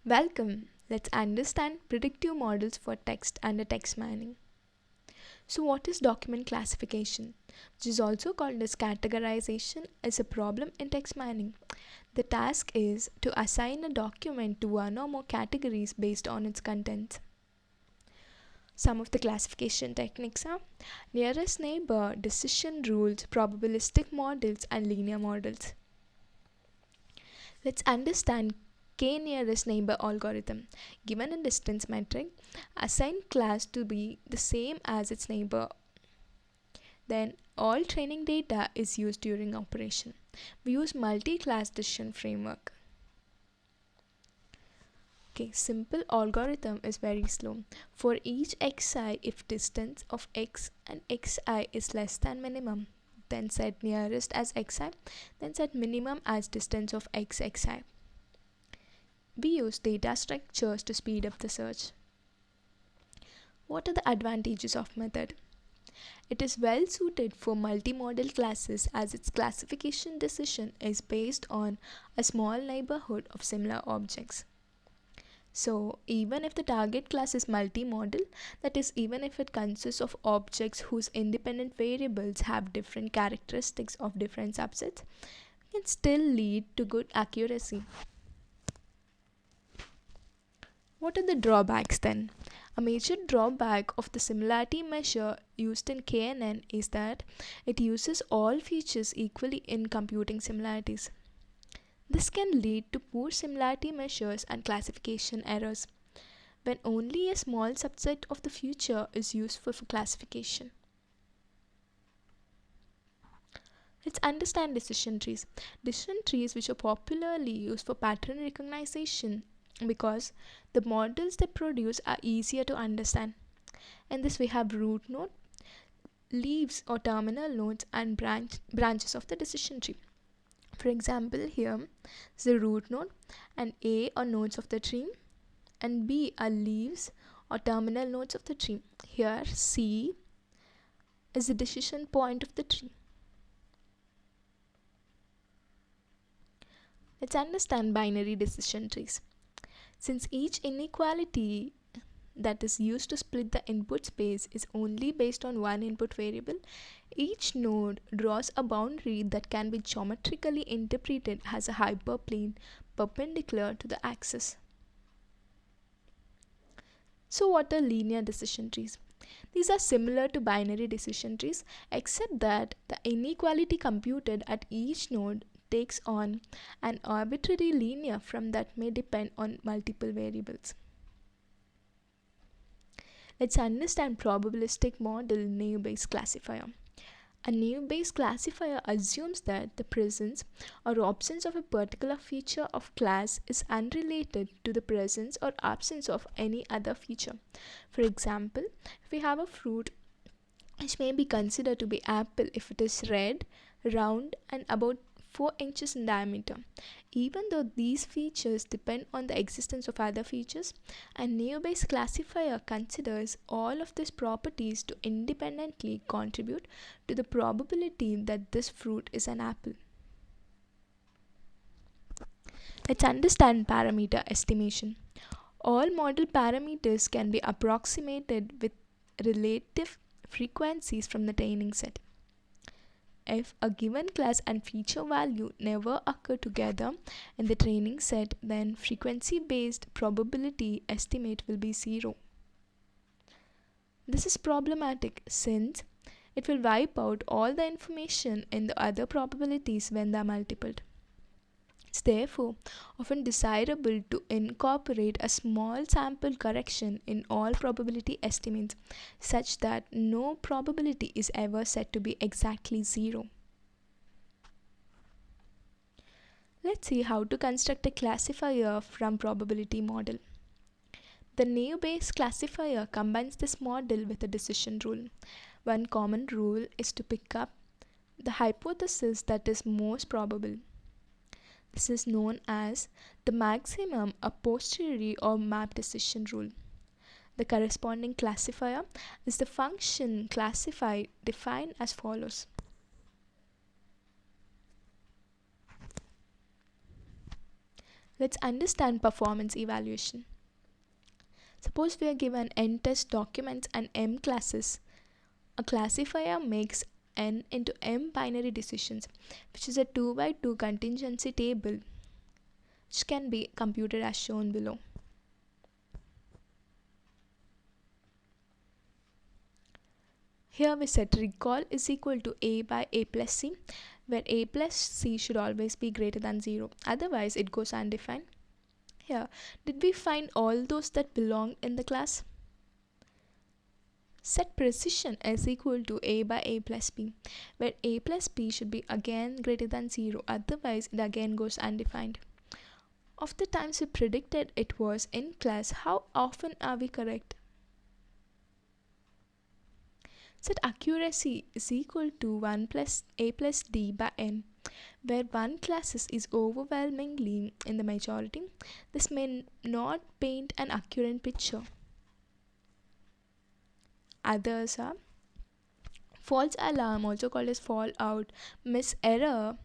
Welcome. Let's understand predictive models for text and text mining. So, what is document classification, which is also called as categorization, is a problem in text mining. The task is to assign a document to one or more categories based on its contents. Some of the classification techniques are nearest neighbor, decision rules, probabilistic models, and linear models. Let's understand k nearest neighbor algorithm. Given a distance metric, assign class to be the same as its neighbor. Then all training data is used during operation. We use multi-class decision framework. Okay, simple algorithm is very slow. For each xi, if distance of x and xi is less than minimum, then set nearest as xi, then set minimum as distance of xi. We use data structures to speed up the search. What are the advantages of method? It is well suited for multimodal classes as its classification decision is based on a small neighborhood of similar objects. So even if the target class is multimodal, that is even if it consists of objects whose independent variables have different characteristics of different subsets, it can still lead to good accuracy. What are the drawbacks then? A major drawback of the similarity measure used in KNN is that it uses all features equally in computing similarities. This can lead to poor similarity measures and classification errors when only a small subset of the feature is useful for classification. Let's understand decision trees. Decision trees, which are popularly used for pattern recognition because the models they produce are easier to understand. In this we have root node, leaves or terminal nodes, and branches of the decision tree. For example, here is the root node, and A are nodes of the tree, and B are leaves or terminal nodes of the tree. Here C is the decision point of the tree. Let's understand binary decision trees. Since each inequality that is used to split the input space is only based on one input variable, each node draws a boundary that can be geometrically interpreted as a hyperplane perpendicular to the axis. So what are linear decision trees? These are similar to binary decision trees except that the inequality computed at each node takes on an arbitrary linear from that may depend on multiple variables. Let's understand probabilistic model naive Bayes classifier. A naive Bayes classifier assumes that the presence or absence of a particular feature of class is unrelated to the presence or absence of any other feature. For example, if we have a fruit which may be considered to be apple if it is red, round, and about 4 inches in diameter. Even though these features depend on the existence of other features, a naive Bayes classifier considers all of these properties to independently contribute to the probability that this fruit is an apple. Let's understand parameter estimation. All model parameters can be approximated with relative frequencies from the training set. If a given class and feature value never occur together in the training set, then frequency-based probability estimate will be 0. This is problematic since it will wipe out all the information in the other probabilities when they are multiplied. It's therefore often desirable to incorporate a small sample correction in all probability estimates such that no probability is ever set to be exactly 0. Let's see how to construct a classifier from probability model. The naive Bayes classifier combines this model with a decision rule. One common rule is to pick up the hypothesis that is most probable. This is known as the maximum a posteriori or map decision rule. The corresponding classifier is the function classify defined as follows. Let's understand performance evaluation. Suppose we are given n test documents and m classes. A classifier makes n into m binary decisions, which is a 2 by 2 contingency table, which can be computed as shown below. Here we set recall is equal to a by a plus c, where a plus c should always be greater than 0, otherwise it goes undefined. Here, did we find all those that belong in the class? Set precision is equal to a by a plus b, where a plus b should be again greater than 0, otherwise it again goes undefined. Of the times we predicted it was in class, how often are we correct? Set accuracy is equal to 1 plus a plus d by n, where one class is overwhelmingly in the majority. This may not paint an accurate picture. Others are false alarm, also called as fallout, miss error,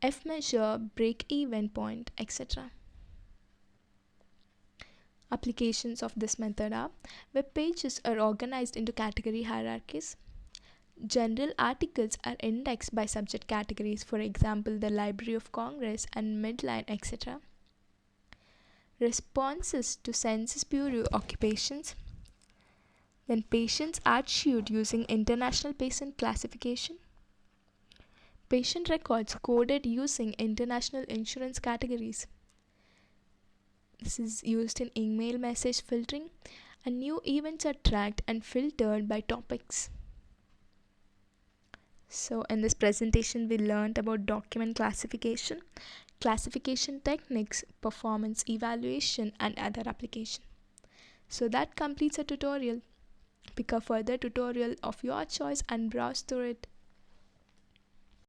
F measure, break even point, etc. Applications of this method are: web pages are organized into category hierarchies. General articles are indexed by subject categories, for example, the Library of Congress and Midline, etc. Responses to Census Bureau occupations. Then patients are issued using International Patient Classification. Patient records coded using international insurance categories. This is used in email message filtering, and new events are tracked and filtered by topics. So in this presentation we learned about document classification, classification techniques, performance evaluation, and other application. So that completes a tutorial. Pick a further tutorial of your choice and browse through it.